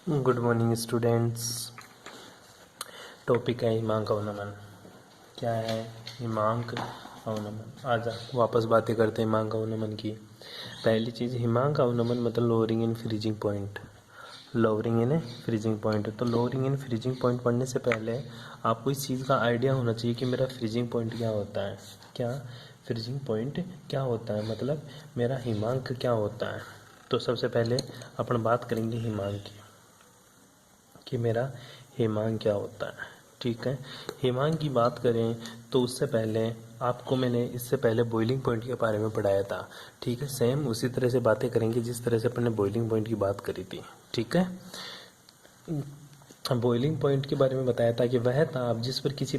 Good morning students. Topic है हिमांक अवनमन। क्या है हिमांक अवनमन? आज वापस बातें करते हैं हिमांक अवनमन की। पहली चीज़, हिमांक अवनमन मतलब lowering in freezing point. Lowering in freezing point, तो लोअरिंग इन फ्रीजिंग पॉइंट पढ़ने से पहले आपको इस चीज़ का आइडिया होना चाहिए कि मेरा फ्रीजिंग पॉइंट क्या होता है। क्या फ्रीजिंग पॉइंट क्या होता है, मतलब मेरा हिमांक क्या होता है। तो सबसे पहले अपन बात करेंगे हिमांक की, कि मेरा हिमांक क्या होता है। ठीक है, हिमांक की बात करें तो उससे पहले आपको मैंने इससे पहले बॉइलिंग पॉइंट के बारे में पढ़ाया था। ठीक है, सेम उसी तरह से बातें करेंगे जिस तरह से अपन ने बॉइलिंग पॉइंट की बात करी थी। ठीक है, बॉइलिंग पॉइंट के बारे में बताया था कि वह ताप जिस पर किसी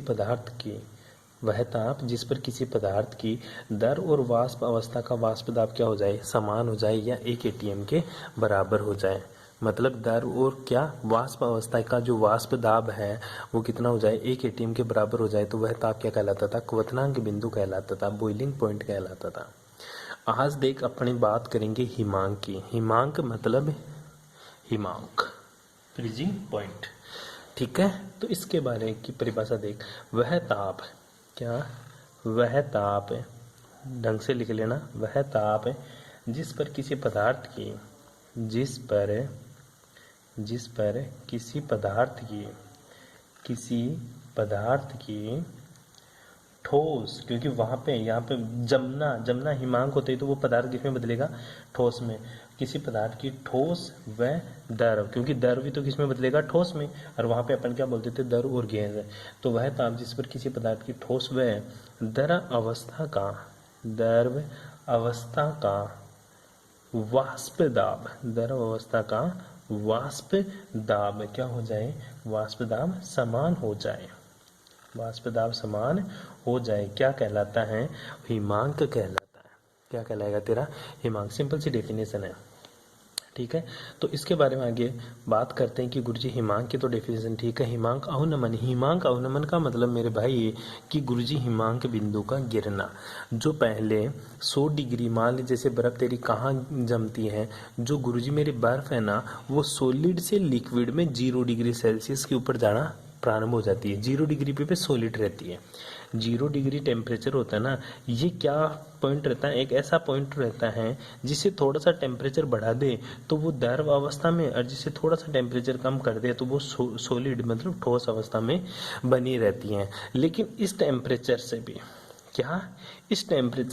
पदार्थ की दर और वाष्प अवस्था का वाष्प दाब क्या हो जाए, समान हो जाए या एक एटीएम के बराबर हो जाए। मतलब दर और क्या वाष्प अवस्था का जो वाष्प दाब है वो कितना हो जाए, एक एटीएम के बराबर हो जाए, तो वह ताप क्या कहलाता था, क्वथनांक बिंदु कहलाता था, बॉइलिंग पॉइंट कहलाता था। आज देख अपनी बात करेंगे हिमांक की। हिमांक मतलब हिमांक फ्रीजिंग पॉइंट। ठीक है, तो इसके बारे की परिभाषा देख। वह ताप, क्या वह ताप, ढंग से लिख लेना, वह ताप जिस पर किसी पदार्थ की किसी पदार्थ की ठोस, क्योंकि वहाँ पे यहाँ पे जमना हिमांक होते ही तो वो पदार्थ किस में बदलेगा, ठोस में। किसी पदार्थ की ठोस व द्रव, क्योंकि द्रव भी तो किस में बदलेगा, ठोस में। और वहाँ पे अपन क्या बोलते थे, द्रव और गैस। तो वह ताप जिस पर किसी पदार्थ की ठोस व द्रव अवस्था का वाष्प दाब, द्रव अवस्था का वाष्प दाब क्या हो जाए, वाष्प दाब समान हो जाए, वाष्प दाब समान हो जाए, क्या कहलाता है, हिमांक कहलाता है। क्या कहलाएगा तेरा, हिमांक। सिंपल सी डेफिनेशन है। ठीक है, तो इसके बारे में आगे बात करते हैं कि गुरुजी हिमांक की तो डेफिनेशन ठीक है। हिमांक अवनमन का मतलब मेरे भाई कि गुरुजी हिमांक बिंदु का गिरना, जो पहले 100 डिग्री, मान ली जैसे बर्फ़ तेरी कहाँ जमती है, जो गुरुजी मेरी बर्फ़ है ना, वो सॉलिड से लिक्विड में 0 डिग्री सेल्सियस के ऊपर जाना प्रारंभ हो जाती है। 0 डिग्री पे सॉलिड रहती है। 0 डिग्री टेम्परेचर होता है ना, ये क्या पॉइंट रहता है, एक ऐसा पॉइंट रहता है जिसे थोड़ा सा टेम्परेचर बढ़ा दे तो वो द्रव अवस्था में, और जिसे थोड़ा सा टेम्परेचर कम कर दे तो वो सॉलिड मतलब ठोस अवस्था में बनी रहती हैं। लेकिन इस टेम्परेचर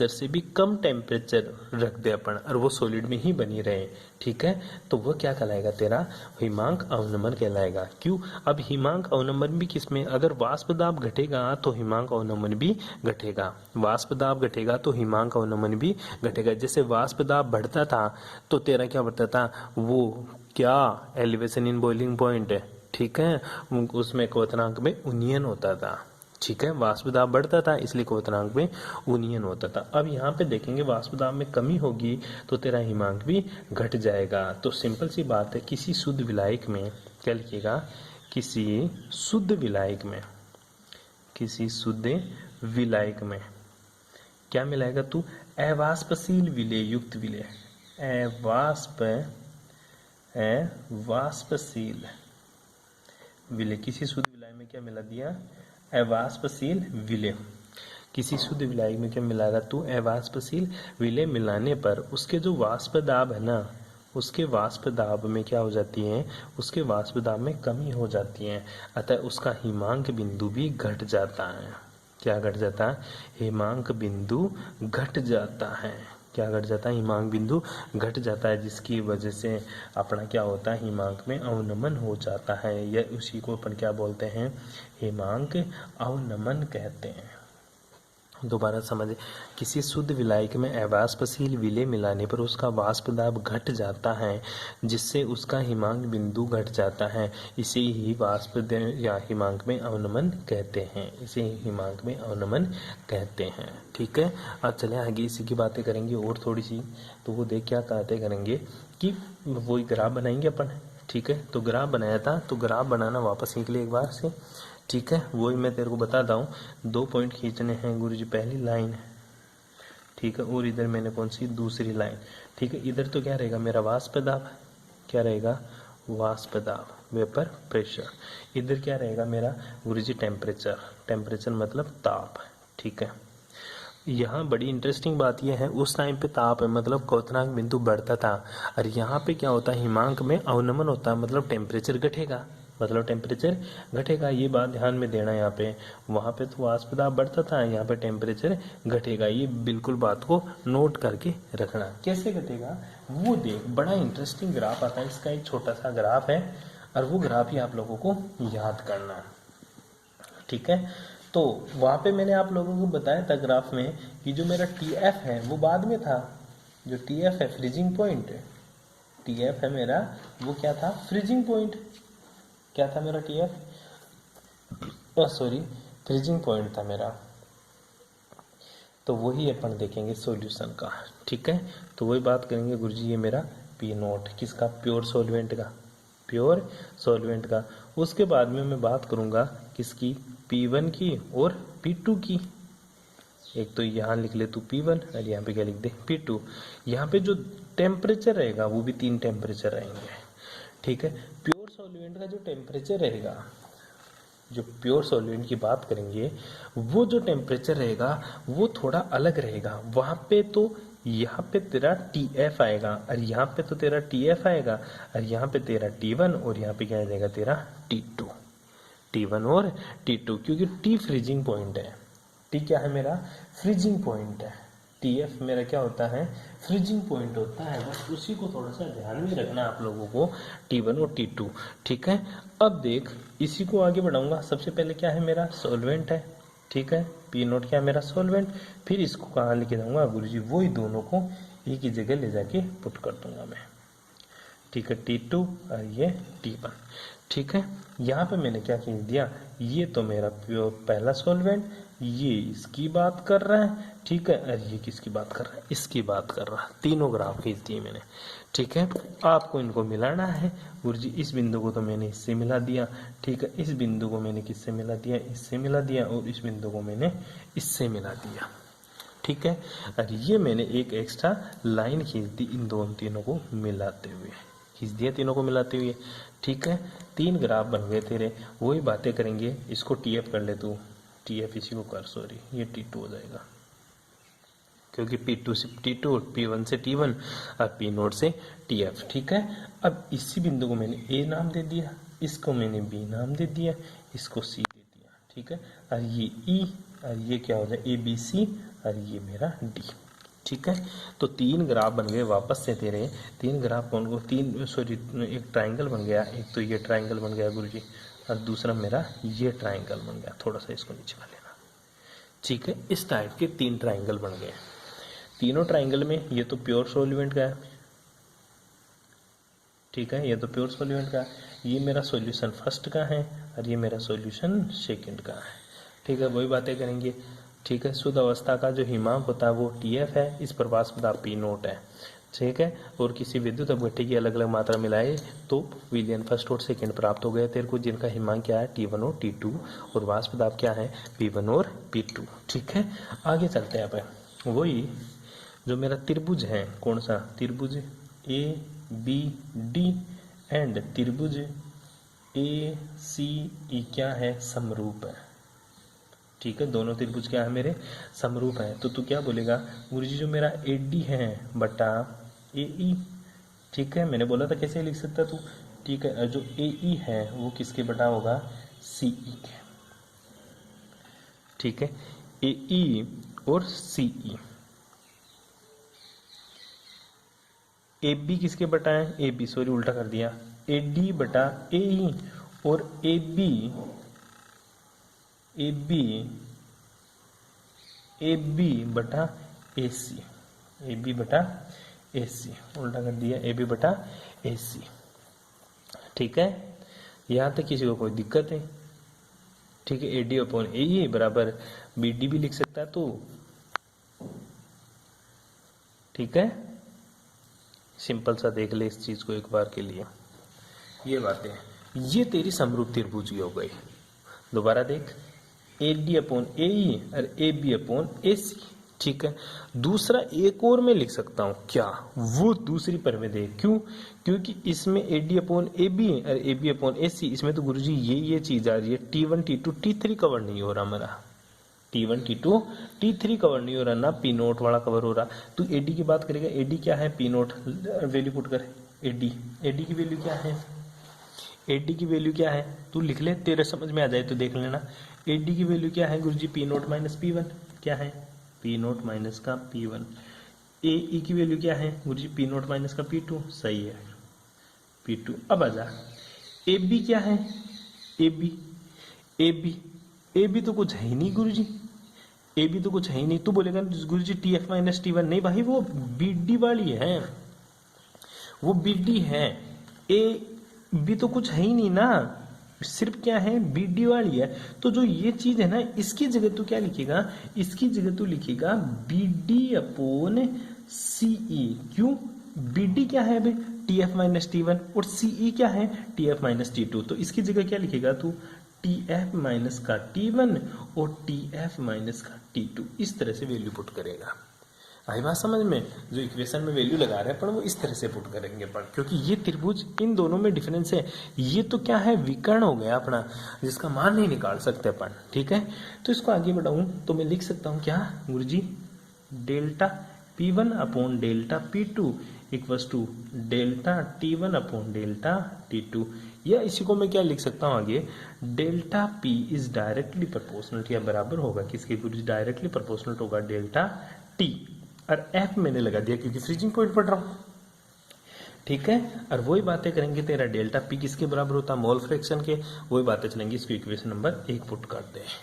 से भी कम टेम्परेचर रख दे अपन और वो सॉलिड में ही बनी रहे, ठीक है, तो वो क्या कहलाएगा तेरा, हिमांक अवनमन कहलाएगा। क्यों, अब हिमांक अवनमन भी किसमें, अगर वाष्प दाब घटेगा तो हिमांक अवनमन भी घटेगा, वाष्प दाब घटेगा तो हिमांक अवनमन भी घटेगा। जैसे वाष्प दाब बढ़ता था तो तेरा क्या बढ़ता था, वो क्या एलिवेशन इन बॉइलिंग पॉइंट है, ठीक है, उसमें क्वथनांक में उन्नयन होता था। ठीक है, वाष्प दाब बढ़ता था इसलिए क्वथनांक में उन्नयन होता था। अब यहाँ पे देखेंगे वाष्प दाब में कमी होगी तो तेरा हिमांक भी घट जाएगा। तो सिंपल सी बात है, किसी शुद्ध विलायक में क्या लिखिएगा, किसी शुद्ध विलायक में क्या मिलाएगा तू, अवाष्पशील विलेय युक्त विलेय, अवाष्पशील विलेय। किसी शुद्ध विलायक में क्या मिला दिया, अवाष्पशील विलेय। किसी शुद्ध विलायक में क्या मिलाएगा तू, अवाष्पशील विलेय मिलाने पर उसके जो वाष्प दाब है ना, उसके वाष्प दाब में क्या हो जाती है, उसके वाष्प दाब में कमी हो जाती है, अतः उसका हिमांक बिंदु भी घट जाता है। क्या घट जाता है, हिमांक बिंदु घट जाता है। क्या घट जाता है, हिमांक बिंदु घट जाता है, जिसकी वजह से अपना क्या होता है, हिमांक में अवनमन हो जाता है, या उसी को अपन क्या बोलते हैं, हिमांक अवनमन कहते हैं। दोबारा समझे, किसी शुद्ध विलायक में अवाष्पशील विलेय मिलाने पर उसका वाष्प दाब घट जाता है, जिससे उसका हिमांक बिंदु घट जाता है। इसे ही वाष्प या हिमांक में अवनमन कहते हैं, इसे हिमांक में अवनमन कहते हैं। ठीक है, अब चले आगे इसी की बातें करेंगे और थोड़ी सी। तो वो देख क्या कहते करेंगे कि वही ग्राफ बनाएंगे अपन। ठीक है, तो ग्राफ बनाया था, तो ग्राफ बनाना वापस सीख ले एक बार से। ठीक है, वही मैं तेरे को बताता हूँ। 2 पॉइंट खींचने हैं गुरुजी, पहली लाइन, ठीक है, और इधर मैंने कौन सी, दूसरी लाइन। ठीक है, इधर तो क्या रहेगा मेरा वाष्प दाब, क्या रहेगा, वाष्प दाब, वेपर प्रेशर। इधर क्या रहेगा मेरा गुरुजी टेम्परेचर, टेम्परेचर मतलब ताप, ठीक है। यहाँ बड़ी इंटरेस्टिंग बात यह है, उस टाइम पे ताप है मतलब क्वथनांक बिंदु बढ़ता था, और यहाँ पे क्या होता है हिमांक में अवनमन होता है मतलब टेम्परेचर घटेगा, मतलब टेम्परेचर घटेगा। ये बात ध्यान में देना यहाँ पे, वहाँ पे तो वाष्प दाब बढ़ता था, यहाँ पे टेम्परेचर घटेगा। ये बिल्कुल बात को नोट करके रखना। कैसे घटेगा वो देख, बड़ा इंटरेस्टिंग ग्राफ आता है, इसका एक छोटा सा ग्राफ है और वो ग्राफ ही आप लोगों को याद करना है, ठीक है। तो वहाँ पे मैंने आप लोगों को बताया था ग्राफ में कि जो मेरा टी एफ है वो बाद में था, जो टी एफ है फ्रीजिंग पॉइंट, टी एफ है मेरा वो क्या था फ्रीजिंग पॉइंट, क्या था मेरा T F, sorry freezing point था मेरा। तो वही अपन देखेंगे सॉल्यूशन का, ठीक है। तो वही बात करेंगे गुरुजी, ये मेरा पी नोट किसका, प्योर सॉल्वेंट का, प्योर सॉल्वेंट का। उसके बाद में मैं बात करूंगा किसकी, P1 की और P2 की। एक तो यहाँ लिख ले तू P1 और यहाँ पे क्या लिख दे P2। यहाँ पे जो टेम्परेचर रहेगा वो भी 3 टेम्परेचर रहेंगे, ठीक है। प्योर सॉल्वेंट का जो टेम्परेचर रहेगा, जो प्योर सॉल्वेंट की बात करेंगे, वो जो टेम्परेचर रहेगा वो थोड़ा अलग रहेगा। वहाँ पे तो यहाँ पे तेरा TF आएगा और यहाँ पे तो तेरा TF आएगा और यहाँ पे तेरा T1 और यहाँ पे क्या आ जाएगा तेरा T2, T1 और T2, क्योंकि T फ्रीजिंग पॉइंट है। T क्या है मेरा फ्रीजिंग पॉइंट है, TF मेरा क्या होता है फ्रीजिंग पॉइंट होता है। बस उसी को थोड़ा सा ध्यान में रखना आप लोगों को, T1 और T2, ठीक है। अब देख इसी को आगे बढ़ाऊंगा। सबसे पहले क्या है मेरा सॉल्वेंट है, ठीक है, पी नोट क्या है मेरा सॉल्वेंट। फिर इसको कहाँ लेके जाऊंगा गुरुजी, वही दोनों को एक ही जगह ले जाके पुट कर दूंगा मैं, ठीक है, T2 और ये T1, ठीक है। यहाँ पे मैंने क्या खींच दिया, ये तो मेरा पहला सॉल्वेंट, ये इसकी बात कर रहा है, ठीक है, और ये किसकी बात कर रहा है, इसकी बात कर रहा है। तीनों ग्राफ खींच दिए मैंने, ठीक है। आपको इनको मिलाना है गुरुजी। इस बिंदु को तो मैंने इससे मिला दिया, ठीक है, इस बिंदु को मैंने किससे मिला दिया, इससे मिला दिया, और इस बिंदु को मैंने इससे मिला दिया, ठीक है। और ये मैंने एक एक्स्ट्रा लाइन खींच दी इन दोनों तीनों को मिलाते हुए, खींच दिया तीनों को मिलाते हुए, ठीक है। 3 ग्राफ बन गए तेरे, वही बातें करेंगे। इसको TF कर ले तू, TF इसी को कर, सॉरी ये T2 हो जाएगा, क्योंकि P2 से T2, P1 से T1 और P नोट से TF, ठीक है। अब इसी बिंदु को मैंने A नाम दे दिया, इसको मैंने B नाम दे दिया, इसको C दे दिया, ठीक है। और ये E और ये क्या हो जाए ABC और ये मेरा D, ठीक है। तो 3 ग्राफ बन गए वापस से तेरे, 3 ग्राफ कौन को, 3 सॉरी एक ट्राइंगल बन गया, एक तो ये ट्राइंगल बन गया गुरुजी और दूसरा मेरा ये ट्राइंगल बन गया। थोड़ा सा इसको नीचे कर लेना, ठीक है। इस टाइप के 3 ट्राइंगल बन गए। तीनों ट्राइंगल में ये तो प्योर सॉल्वेंट का है, ठीक है, ये तो प्योर सॉल्वेंट का, ये मेरा सॉल्यूशन फर्स्ट का है और ये मेरा सॉल्यूशन सेकंड का है, ठीक है। वही बातें करेंगे, ठीक है। शुद्ध अवस्था का जो हिमांक होता है वो TF है, इस पर वाष्प दाब P नोट है, ठीक है। और किसी विद्युत अपघट्य की अलग अलग मात्रा मिलाए तो विलयन फर्स्ट और सेकंड प्राप्त हो गए तेरे को, जिनका हिमांक क्या है T1 और T2 और वाष्प दाब क्या है P1 और P2, ठीक है। आगे चलते हैं अपन, वही जो मेरा त्रिभुज है, कौन सा त्रिभुज ABD एंड त्रिभुज ACE क्या है समरूप है, ठीक है। दोनों त्रिभुज क्या है मेरे समरूप है। तो तू क्या बोलेगा गुरुजी, जो मेरा AD है बटा AE, ठीक है, मैंने बोला था कैसे लिख सकता तू, ठीक है। जो AE है वो किसके बटा होगा CE के, ठीक है। AE और CE, AB किसके बटा है, AB सॉरी उल्टा कर दिया, AD बटा AE और AB बटा AC, AB बटा AC उल्टा कर दिया, AB बटा AC, ठीक है। यहाँ तक किसी को कोई दिक्कत है, ठीक है। AD अपॉन AE बराबर BD भी लिख सकता है तो, ठीक है। सिंपल सा देख ले इस चीज को एक बार के लिए, ये बातें, ये तेरी समरूप त्रिभुज की हो गई। दोबारा देख, AD अपॉन AE और AB अपॉन AC, ठीक है। दूसरा एक और मैं लिख सकता हूं, क्या वो दूसरी परमें दे, क्यों? क्योंकि इसमें AD अपॉन AB है और AB अपॉन AC, इसमें तो गुरुजी ये चीज आ रही है। T1 T2 T3 कवर नहीं हो रहा हमारा, T1 T2 T3 कवर नहीं हो रहा, ना P नोट वाला कवर हो रहा। तू AD की बात करेगा, AD क्या है? P नोट वैल्यू पुट कर। AD की वैल्यू क्या है? AD की वैल्यू क्या है तू लिख ले, तेरे समझ में आ जाए तो देख लेना। AD की वैल्यू क्या है गुरुजी? P naught minus P1। क्या है? P नोट माइनस का P1। AE की वैल्यू क्या है गुरुजी? P नोट माइनस का P2। सही है, P2। अब आ जा, AB क्या है? AB तो कुछ है ही नहीं गुरुजी, AB तो कुछ है ही नहीं। तू बोलेगा गुरुजी TF माइनस T1, नहीं भाई, वो BD वाली है, वो BD है। AB तो कुछ है ही नहीं ना, सिर्फ क्या है? BD वाली है। तो जो ये चीज है ना, इसकी जगह तू क्या लिखेगा? इसकी जगह तू लिखेगा BD अपॉन CE। क्यों? BD क्या है भाई? TF माइनस T1 और CE क्या है? TF minus T2। तो इसकी जगह क्या लिखेगा तू? TF माइनस का T1 और TF माइनस का T2। इस तरह से वैल्यू पुट करेगा। आई बात समझ में? जो इक्वेशन में वैल्यू लगा रहे हैं पर वो इस तरह से पुट करेंगे पर, क्योंकि ये त्रिभुज इन दोनों में डिफरेंस है। ये तो क्या है? विकर्ण हो गया अपना, जिसका मान नहीं निकाल सकते अपन। ठीक है, तो इसको आगे बढ़ाऊं तो मैं लिख सकता हूं क्या गुरुजी? Delta P1 upon delta P2 equals to delta T1 upon delta T2। या इसी को मैं क्या लिख सकता हूँ आगे? Delta P is directly proportional, या बराबर होगा किसके गुरुजी? डायरेक्टली प्रोपोर्शनल होगा डेल्टा T, और F मैंने लगा दिया क्योंकि फ्रीजिंग पॉइंट पढ़ रहा हूं। ठीक है, और वही बातें करेंगे, तेरा डेल्टा P किसके बराबर होता है? मोल फ्रैक्शन के। वही बातें चलेंगी, इसको इक्वेशन नंबर 1 पुट करते हैं।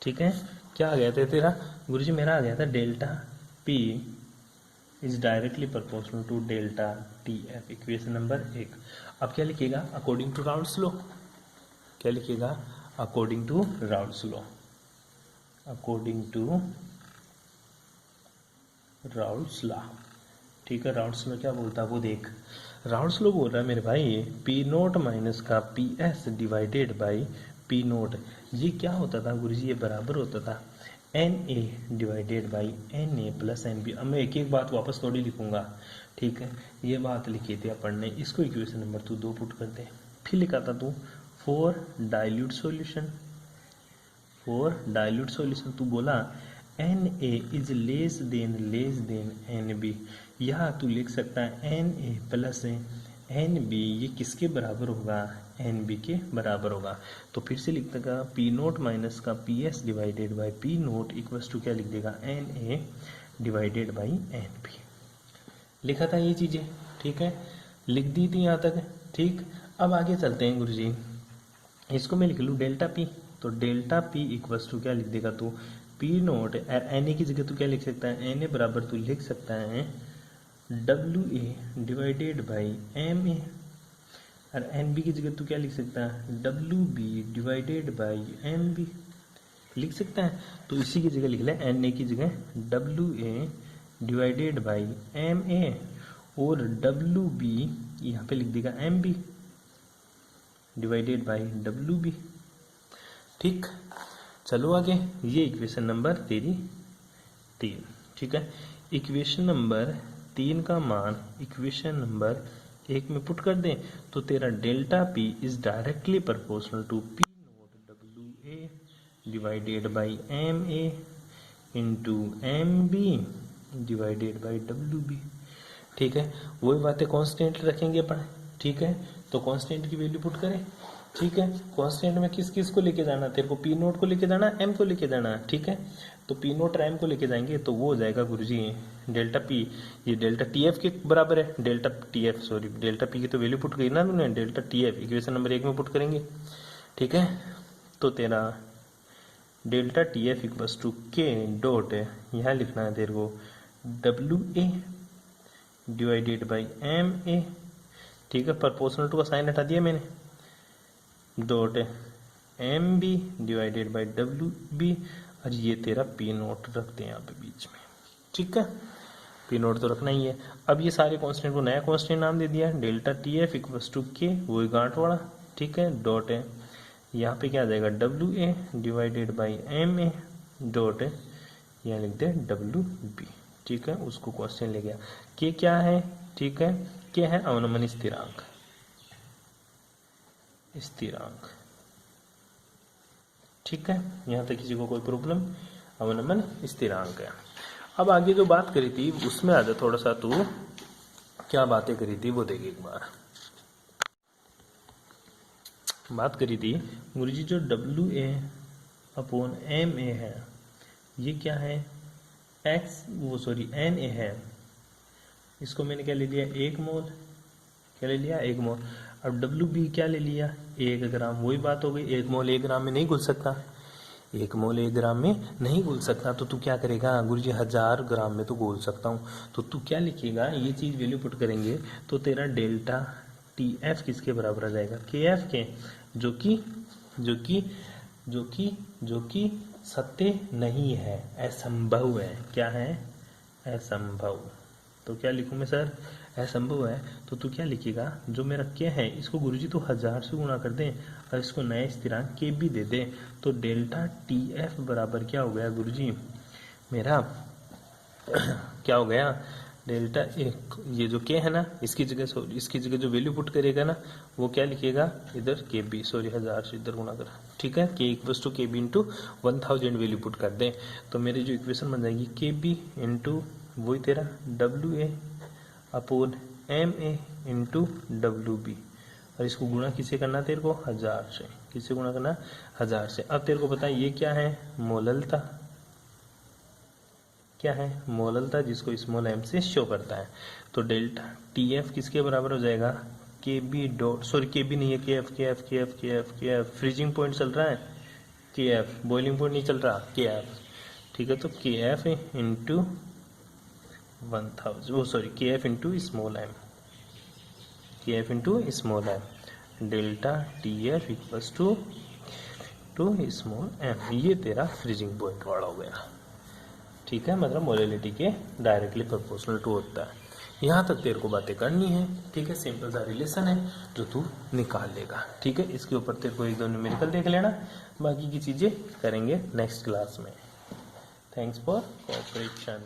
ठीक है, क्या आ गया था तेरा गुरुजी? मेरा आ गया था delta P is directly proportional to delta TF, equation number 1। अब क्या लिखिएगा? According to Raoult's law. क्या लिखिएगा? According to Raoult's law. According to Raoult's law. ठीक है, राउल्स लॉ क्या बोलता है वो देख। राउल्स लॉ बोल रहा है मेरे भाई, P नोट माइनस का PS divided by P note. ये क्या होता था गुरुजी? ये बराबर होता था NA divided by NA plus NB। अब मैं एक एक बात वापस थोड़ी लिखूंगा। ठीक है, ये बात लिखी थी अपन ने, इसको इक्वेशन नंबर 2 पुट कर दे। फिर लिखा था तू for dilute solution. For dilute solution तू बोला NA is less than NB। यहाँ तू लिख सकता है NA प्लस NB, ये किसके बराबर होगा? NB के बराबर होगा। तो फिर से लिख देगा P नोट माइनस का PS divided by P naught equals to क्या लिख देगा? NA divided by NB। लिखा था ये चीजें, ठीक है, लिख दी थी यहाँ तक। ठीक, अब आगे चलते हैं गुरुजी। इसको मैं लिख लूँ डेल्टा P, तो डेल्टा P इक्वल्स टू क्या लिख देगा तू? P नोट NA की जगह तू क्या लिख सकता है? NA बराबर तू लिख सकता है WA डिवाइडेड बाई MA, और NB की जगह तू क्या लिख सकता है? WB डिवाइडेड बाई MB लिख सकता है। तो इसी की जगह लिख ले, NA की जगह WA डिवाइडेड बाई MA और WB यहाँ पे लिख देगा MB डिवाइडेड बाई WB। ठीक, चलो आगे। ये इक्वेशन नंबर तेरी 3। ठीक है, इक्वेशन नंबर 3 का मान इक्वेशन नंबर 1 में पुट कर दें तो तेरा delta P is directly proportional to P naught WA divided by MA into MB divided by WB। ठीक है, वही बातें कांस्टेंट रखेंगे अपन। ठीक है, तो कांस्टेंट की वैल्यू पुट करें। ठीक है, कांस्टेंट में किस किस को लेके जाना? तेरे को P नोट को लेके जाना, M को लेके जाना। ठीक है, तो P नोट और M को लेके जाएंगे तो वो हो जाएगा गुरुजी डेल्टा P, ये डेल्टा TF के बराबर है। Delta TF sorry, delta P की तो वैल्यू पुट गई ना तूने, डेल्टा TF इक्वेशन नंबर 1 में पुट करेंगे। ठीक है, तो तेरा delta TF equals to K dot यहाँ लिखना है तेरे को WA डिवाइडेड बाई MA। ठीक है, प्रोपोर्शनल टू का साइन हटा दिया मैंने, dot MB divided by WB, और ये तेरा P नोट रखते हैं यहाँ पे बीच में। ठीक है, P नोट तो रखना ही है। अब ये सारे कांस्टेंट को नया कांस्टेंट नाम दे दिया, delta TF equals to K, वही गांठ वाला। ठीक है, डॉट यहाँ पे क्या आ जाएगा? WA divided by MA dot यहाँ लिख दे WB, ठीक है। उसको क्वेश्चन ले गया। के क्या है, ठीक है, के है अवनमन स्थिरांक, स्थिरांक, ठीक है। यहाँ तक किसी को कोई प्रॉब्लम, अवनमन स्थिरांक है। अब आगे जो बात करी थी उसमें आजा थोड़ा सा, तू क्या बातें करी थी वो देख एक बार। बात करी थी गुरुजी जो WA/MA है ये क्या है, NA है, इसको मैंने क्या ले लिया 1 मोल, क्या ले लिया 1 मोल। अब WB क्या ले लिया 1 ग्राम, वही बात हो गई, 1 मोल 1 ग्राम में नहीं घुल सकता, 1 मोल 1 ग्राम में नहीं घुल सकता, तो तू क्या करेगा गुरुजी 1000 ग्राम में तो घोल सकता हूँ। तो तू क्या लिखेगा, ये चीज वैल्यू पुट करेंगे तो तेरा डेल्टा TF किसके बराबर आ जाएगा, KF के, जो कि सत्य नहीं है, असंभव है। क्या है, असंभव। तो क्या लिखूं मैं सर, असंभव है। तो तू क्या लिखेगा, जो मेरा के है इसको गुरुजी तो 1000 से गुणा कर दे और इसको नए स्थिरांक के भी दे दे, तो डेल्टा TF बराबर क्या हो गया गुरुजी मेरा क्या हो गया, डेल्टा एक, ये जो के है ना इसकी जगह जो वैल्यू पुट करेगा ना वो क्या लिखेगा, इधर KB 1000 से इधर गुणा कर, ठीक है। K equals to KB into 1000 value put कर दे, तो मेरी जो इक्वेशन बन जाएगी KB इंटू वही तेरा WA/MA इंटू WB, और इसको गुणा किसे करना तेरे को 1000 से, किससे गुणा करना 1000 से। अब तेरे को पता है ये क्या है, मोललता, क्या है मोललता, जिसको स्मॉल m से शो करता है। तो डेल्टा TF किसके बराबर हो जाएगा, KB डॉट, सॉरी KB नहीं है, KF, फ्रीजिंग पॉइंट चल रहा है, KF बॉइलिंग पॉइंट नहीं चल रहा, KF, ठीक है। तो KF into 1000, KF into small m, KF into small m, delta TF equals to small m, ये तेरा फ्रीजिंग पॉइंट वाला हो गया, ठीक है। मतलब मोलैलिटी के डायरेक्टली प्रोपोर्शनल टू होता है। यहाँ तक तेरे को बातें करनी है, ठीक है। सिंपल सा रिलेशन है जो तू निकाल लेगा, ठीक है। इसके ऊपर तेरे को 1-2 न्यूमेरिकल देख लेना, बाकी की चीजें करेंगे नेक्स्ट क्लास में। Thanks for cooperation.